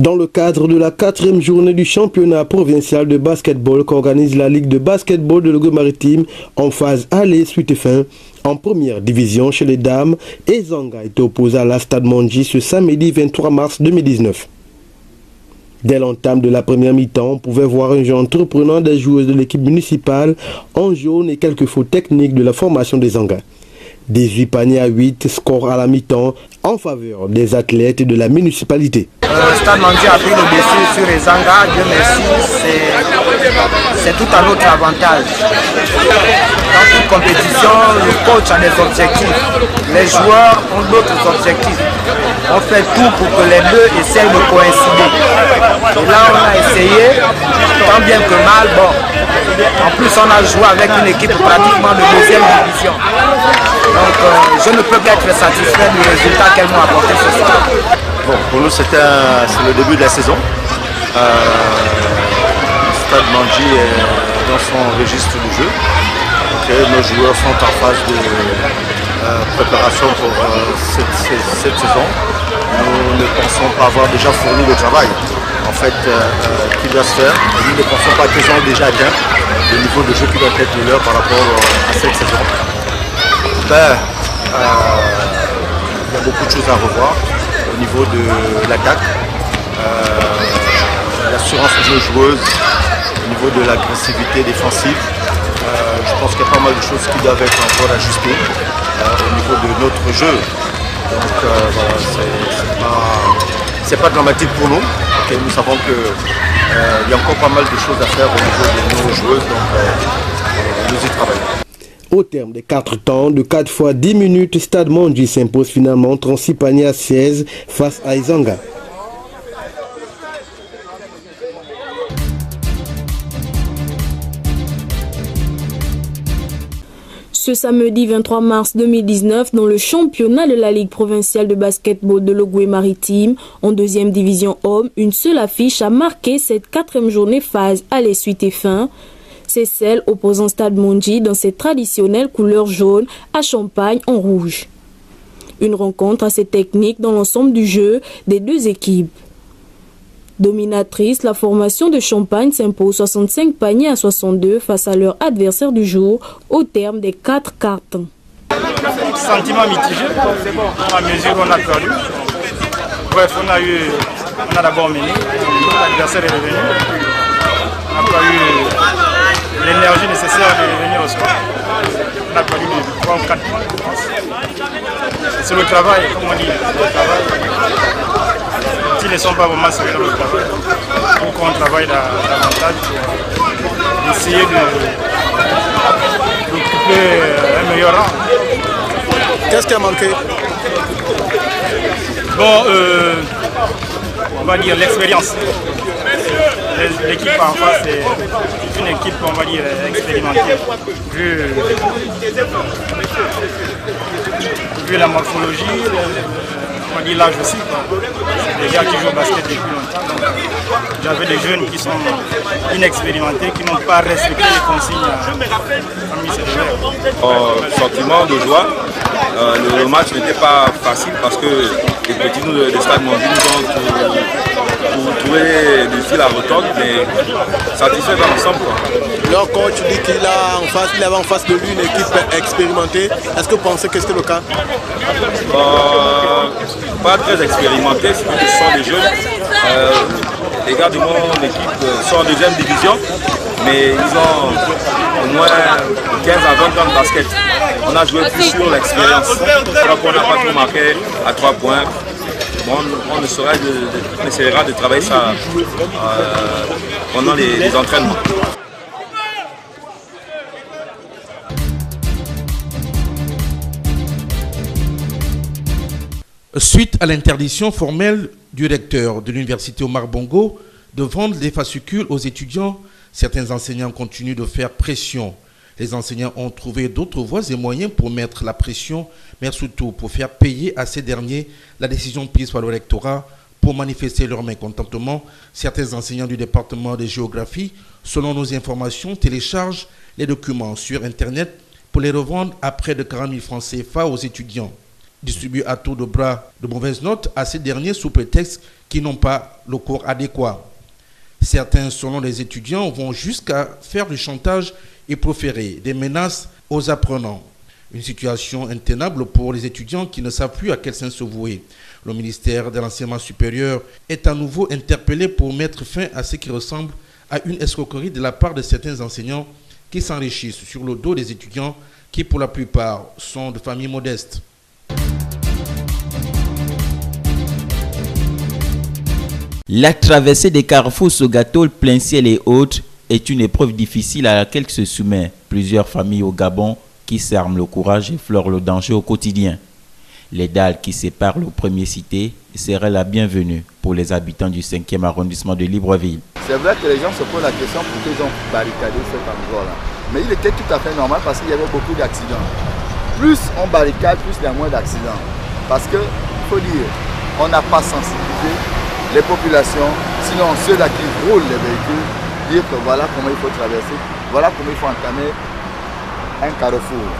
Dans le cadre de la 4e journée du championnat provincial de basketball qu'organise la Ligue de basketball de Logoué-Maritime en phase aller suite et fin, en première division chez les dames, Ezanga était opposé à la Stade Mondji ce samedi 23 mars 2019. Dès l'entame de la première mi-temps, on pouvait voir un jeu entreprenant des joueuses de l'équipe municipale en jaune et quelques fautes techniques de la formation d'Ezanga. 18 paniers à 8, score à la mi-temps en faveur des athlètes de la municipalité. Stade Mondji a pris le dessus sur Ezanga, Dieu merci, c'est tout à notre avantage. Dans toute compétition, le coach a des objectifs, les joueurs ont d'autres objectifs. On fait tout pour que les deux essayent de coïncider. Et là on a essayé, tant bien que mal, bon. En plus on a joué avec une équipe pratiquement de 2e division. Donc je ne peux qu'être satisfait du résultat qu'elles m'ont apporté ce soir. Bon, pour nous c'est le début de la saison. Stade Mondji est dans son registre du jeu. Nos joueurs sont en phase de préparation pour cette saison. Nous ne pensons pas avoir déjà fourni le travail en fait, qui doit se faire. Nous ne pensons pas qu'ils ont déjà atteint le niveau de jeu qui doit être le leur par rapport à cette saison. Il y a beaucoup de choses à revoir au niveau de l'attaque, l'assurance de nos joueuses, au niveau de l'agressivité défensive. Je pense qu'il y a pas mal de choses qui doivent être encore ajustées au niveau de notre jeu. Donc voilà, c'est pas dramatique pour nous. Okay, nous savons qu'il y a encore pas mal de choses à faire au niveau de nos joueuses, donc nous y travaillons. Au terme des 4 temps de 4 fois 10 minutes, Stade Mondji s'impose finalement 36 paniers à 16 face à Ezanga. Ce samedi 23 mars 2019, dans le championnat de la Ligue provinciale de basketball de Logoué-Maritime, en 2e division homme, une seule affiche a marqué cette 4e journée phase aller suite et fin. C'est celle opposant Stade Mondji dans ses traditionnelles couleurs jaunes à champagne en rouge. Une rencontre assez technique dans l'ensemble du jeu des deux équipes. Dominatrice, la formation de Champagne s'impose 65 paniers à 62 face à leur adversaire du jour au terme des 4 cartons. Sentiment mitigé, à mesure où on a perdu. Bref, on a d'abord mené, l'adversaire est revenu. On n'a pas eu l'énergie nécessaire de revenir au score. On a perdu 3 ou 4 points, je pense. C'est le travail, comme on dit, le travail. S'ils ne sont pas vraiment sérieux dans le travail, il faut qu'on travaille davantage pour essayer d'occuper un meilleur rang. Qu'est-ce qui a manqué? Bon, on va dire l'expérience. L'équipe en face est une équipe, on va dire, expérimentée. Vu la morphologie, on va dire l'âge aussi. C'est des gars qui jouent au basket depuis longtemps. J'avais des jeunes qui sont inexpérimentés, qui n'ont pas respecté les consignes comme il se devait. Sentiment de joie. Le match n'était pas facile parce que les petits nous de Stade Mondji nous ont trouvé du fil à retordre, mais satisfait dans l'ensemble. Leur coach dit qu'il avait en face de lui une équipe expérimentée. Est-ce que vous pensez que c'était le cas? Pas très expérimentés, ce sont des jeunes. Les gars de mon équipe sont en 2e division, mais ils ont au moins 15 à 20 ans de basket. On a joué plus sur l'expérience. Donc on n'a pas trop marqué à 3 points. Bon, on essaiera de travailler ça pendant les entraînements. Suite à l'interdiction formelle du recteur de l'université Omar Bongo de vendre les fascicules aux étudiants, certains enseignants continuent de faire pression. Les enseignants ont trouvé d'autres voies et moyens pour mettre la pression, mais surtout pour faire payer à ces derniers la décision prise par le rectorat pour manifester leur mécontentement. Certains enseignants du département de géographie, selon nos informations, téléchargent les documents sur Internet pour les revendre à près de 40 000 francs CFA aux étudiants. distribuent à tour de bras de mauvaises notes à ces derniers sous prétexte qu'ils n'ont pas le cours adéquat. Certains, selon les étudiants, vont jusqu'à faire du chantage et proférer des menaces aux apprenants. Une situation intenable pour les étudiants qui ne savent plus à quel sens se vouer. Le ministère de l'Enseignement supérieur est à nouveau interpellé pour mettre fin à ce qui ressemble à une escroquerie de la part de certains enseignants qui s'enrichissent sur le dos des étudiants qui, pour la plupart, sont de familles modestes. La traversée des carrefours Sogato, Plein Ciel et autres est une épreuve difficile à laquelle se soumettent plusieurs familles au Gabon qui s'arment le courage et fleurent le danger au quotidien. Les dalles qui séparent le premier cité seraient la bienvenue pour les habitants du 5e arrondissement de Libreville. C'est vrai que les gens se posent la question pourquoi ils ont barricadé cet endroit-là. Mais il était tout à fait normal parce qu'il y avait beaucoup d'accidents. Plus on barricade, plus il y a moins d'accidents. Parce que, il faut dire, on n'a pas sensibilisé les populations, sinon ceux-là qui roulent les véhicules, dire que voilà comment il faut traverser, voilà comment il faut entamer un carrefour.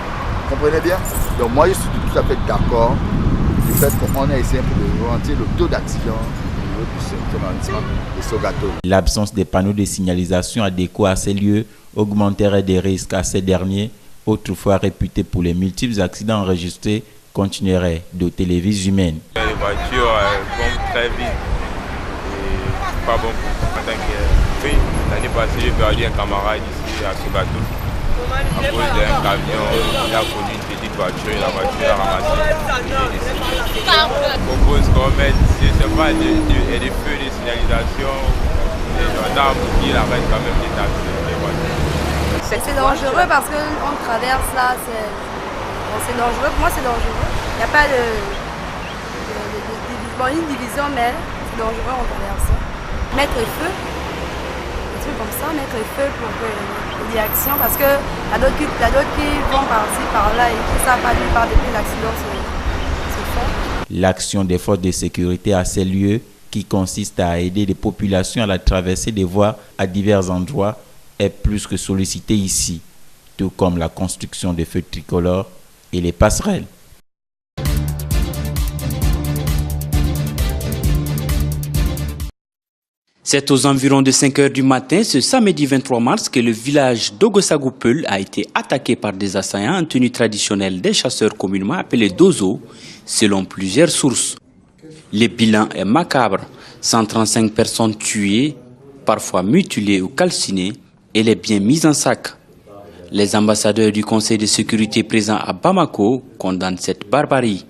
Vous comprenez bien? Donc moi je suis tout à fait d'accord du fait qu'on a essayé de ralentir le taux d'accident au niveau du 5e arrondissement de Sogato. L'absence des panneaux de signalisation adéquats à ces lieux augmenterait des risques à ces derniers, autrefois réputés pour les multiples accidents enregistrés, continuerait d'ôter les vies humaines. Les voitures vont très vite. C'est pas bon en tant que oui, l'année passée j'ai perdu un camarade ici à Sogato à cause d'un camion. Il a connu une petite voiture, la voiture a ramassé et décédé. On propose qu'on mette, je sais pas, des feux de signalisation, des gendarmes qui arrêtent quand même les taxis, les voitures. C'est dangereux parce qu'on traverse là, c'est dangereux, pour moi c'est dangereux. Il n'y a pas de division, mais c'est dangereux, on traverse ça. Mettre le feu, des trucs comme ça, mettre le feu pour les directions, parce que y a d'autres qui vont par-ci, par-là et qui ne savent pas nulle part depuis l'accident se fait. L'action des forces de sécurité à ces lieux, qui consiste à aider les populations à la traversée des voies à divers endroits, est plus que sollicitée ici, tout comme la construction des feux tricolores et les passerelles. C'est aux environs de 5 h du matin, ce samedi 23 mars, que le village d'Ogosagupel a été attaqué par des assaillants en tenue traditionnelle des chasseurs communément appelés Dozo, selon plusieurs sources. Le bilan est macabre, 135 personnes tuées, parfois mutilées ou calcinées, et les biens mis en sac. Les ambassadeurs du Conseil de sécurité présents à Bamako condamnent cette barbarie.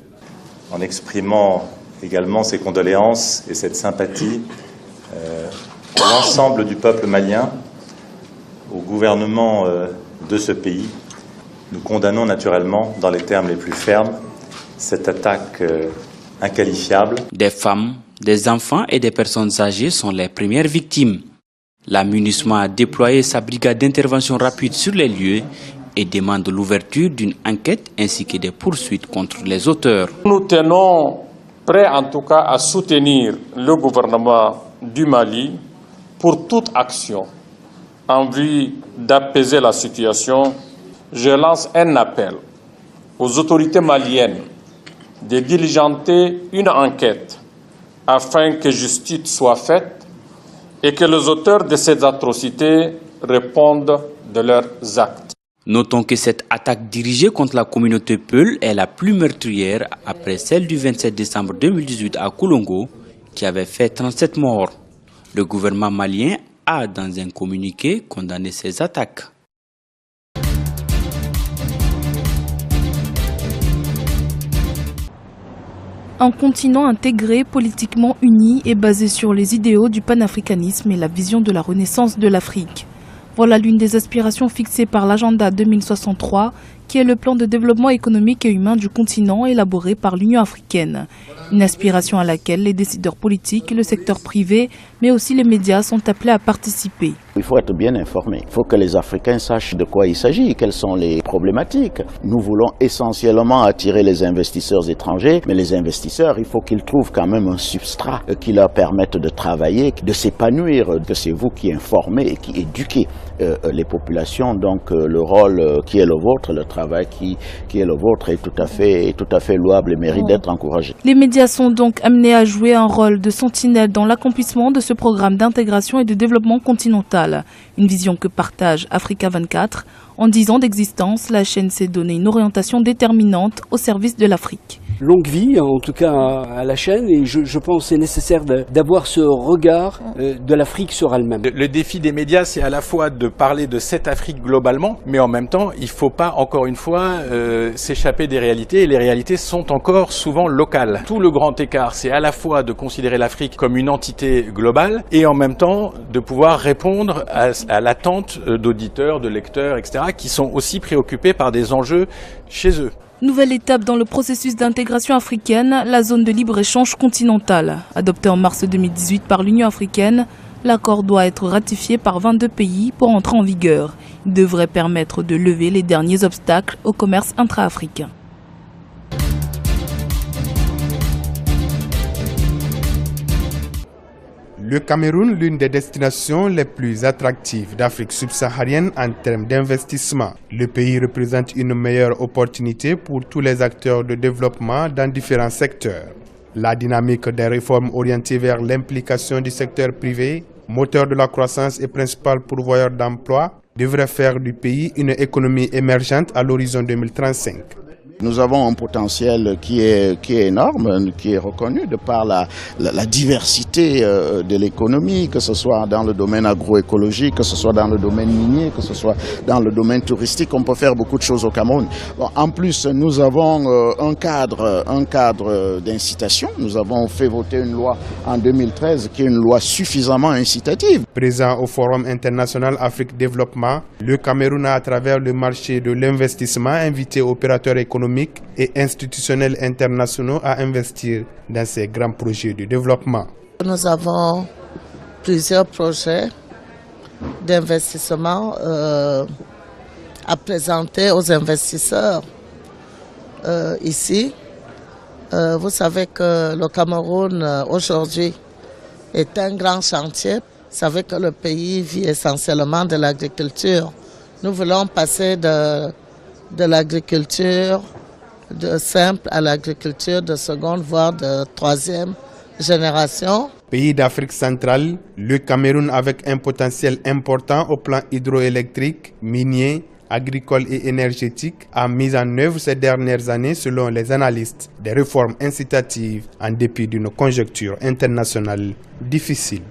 En exprimant également ses condoléances et cette sympathie pour l'ensemble du peuple malien, au gouvernement de ce pays, nous condamnons naturellement dans les termes les plus fermes cette attaque inqualifiable. Des femmes, des enfants et des personnes âgées sont les premières victimes. La MINUSMA a déployé sa brigade d'intervention rapide sur les lieux et demande l'ouverture d'une enquête ainsi que des poursuites contre les auteurs. Nous tenons prêts en tout cas à soutenir le gouvernement du Mali pour toute action en vue d'apaiser la situation. Je lance un appel aux autorités maliennes de diligenter une enquête afin que justice soit faite et que les auteurs de ces atrocités répondent de leurs actes. Notons que cette attaque dirigée contre la communauté Peul est la plus meurtrière après celle du 27 décembre 2018 à Koulongo, qui avait fait 37 morts. Le gouvernement malien a, dans un communiqué, condamné ces attaques. Un continent intégré, politiquement uni et basé sur les idéaux du panafricanisme et la vision de la renaissance de l'Afrique. Voilà l'une des aspirations fixées par l'agenda 2063, qui est le plan de développement économique et humain du continent élaboré par l'Union africaine. Une aspiration à laquelle les décideurs politiques, le secteur privé, mais aussi les médias sont appelés à participer. Il faut être bien informé. Il faut que les Africains sachent de quoi il s'agit, quelles sont les problématiques. Nous voulons essentiellement attirer les investisseurs étrangers, mais les investisseurs, il faut qu'ils trouvent quand même un substrat qui leur permette de travailler, de s'épanouir. C'est vous qui informez et qui éduquez les populations. Donc le rôle qui est le vôtre, le travail travail qui est le vôtre est tout à fait louable et mérite d'être encouragé. Les médias sont donc amenés à jouer un rôle de sentinelle dans l'accomplissement de ce programme d'intégration et de développement continental. Une vision que partage Africa 24. En 10 ans d'existence, la chaîne s'est donné une orientation déterminante au service de l'Afrique. Longue vie, en tout cas à la chaîne, et je pense que c'est nécessaire d'avoir ce regard de l'Afrique sur elle-même. Le défi des médias, c'est à la fois de parler de cette Afrique globalement, mais en même temps, il ne faut pas, encore une fois, s'échapper des réalités, et les réalités sont encore souvent locales. Tout le grand écart, c'est à la fois de considérer l'Afrique comme une entité globale, et en même temps, de pouvoir répondre à l'attente d'auditeurs, de lecteurs, etc., qui sont aussi préoccupés par des enjeux chez eux. Nouvelle étape dans le processus d'intégration africaine, la zone de libre-échange continentale. Adoptée en mars 2018 par l'Union africaine, l'accord doit être ratifié par 22 pays pour entrer en vigueur. Il devrait permettre de lever les derniers obstacles au commerce intra-africain. Le Cameroun, l'une des destinations les plus attractives d'Afrique subsaharienne en termes d'investissement. Le pays représente une meilleure opportunité pour tous les acteurs de développement dans différents secteurs. La dynamique des réformes orientées vers l'implication du secteur privé, moteur de la croissance et principal pourvoyeur d'emplois, devrait faire du pays une économie émergente à l'horizon 2035. Nous avons un potentiel qui est énorme, qui est reconnu de par la diversité de l'économie, que ce soit dans le domaine agroécologique, que ce soit dans le domaine minier, que ce soit dans le domaine touristique. On peut faire beaucoup de choses au Cameroun. Bon, en plus, nous avons un cadre d'incitation. Nous avons fait voter une loi en 2013 qui est une loi suffisamment incitative. Présent au Forum international Afrique Développement, le Cameroun a, à travers le marché de l'investissement, invité opérateurs économiques et institutionnels internationaux à investir dans ces grands projets de développement. Nous avons plusieurs projets d'investissement à présenter aux investisseurs ici. Vous savez que le Cameroun aujourd'hui est un grand chantier. Vous savez que le pays vit essentiellement de l'agriculture. Nous voulons passer de l'agriculture de simple à l'agriculture de seconde, voire de troisième génération. Pays d'Afrique centrale, le Cameroun avec un potentiel important au plan hydroélectrique, minier, agricole et énergétique, a mis en œuvre ces dernières années, selon les analystes, des réformes incitatives en dépit d'une conjoncture internationale difficile.